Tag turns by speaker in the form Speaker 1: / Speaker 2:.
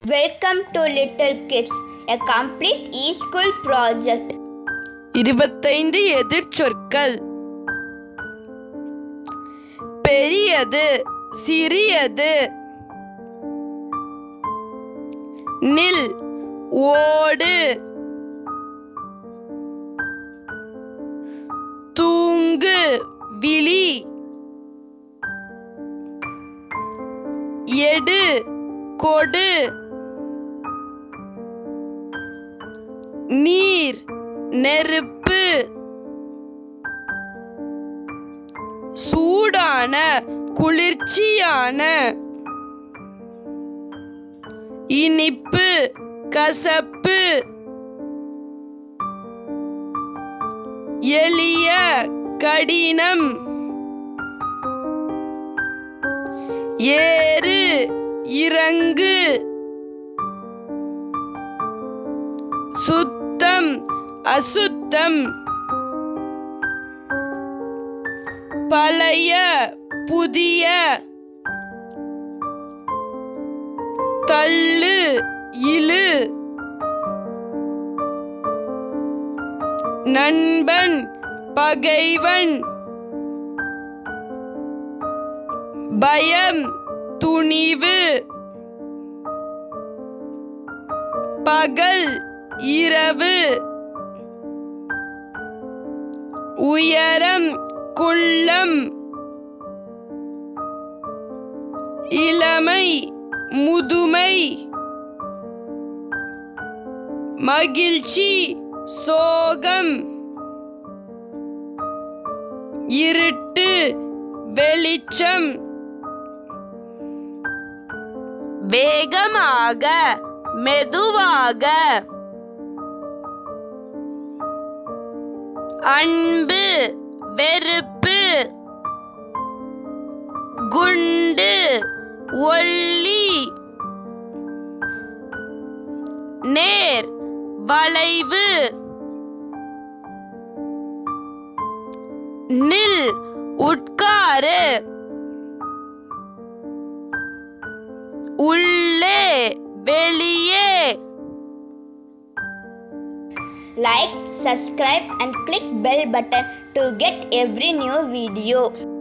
Speaker 1: Welcome to Little Kids, a complete e-school project.
Speaker 2: 25 எதிர்ச்சொற்கள். பெரியது, சிறியது. நில், ஓடு. தூங்கு, விழி. எடு, கொடு. நீர், நெருப்பு. சூடான, குளிர்ச்சியான. இனிப்பு, கசப்பு. எளிய, கடினம். ஏறு, இறங்கு. சுத்தம், அசுத்தம். பழைய, புதிய. தள்ளு, இழு. நண்பன், பகைவன். பயம், துணிவு. பகல், இரவு. உயரம், குள்ளம். இளமை, முதுமை. மகிழ்ச்சி, சோகம். இருட்டு, வெளிச்சம். வேகமாக, மெதுவாக. அன்பு, வெறுப்பு. குண்டு, ஒல்லி. நேர், வளைவு. நில், உட்காரு. உள்ளே, வெளியே.
Speaker 1: Like, subscribe and click bell button to get every new video.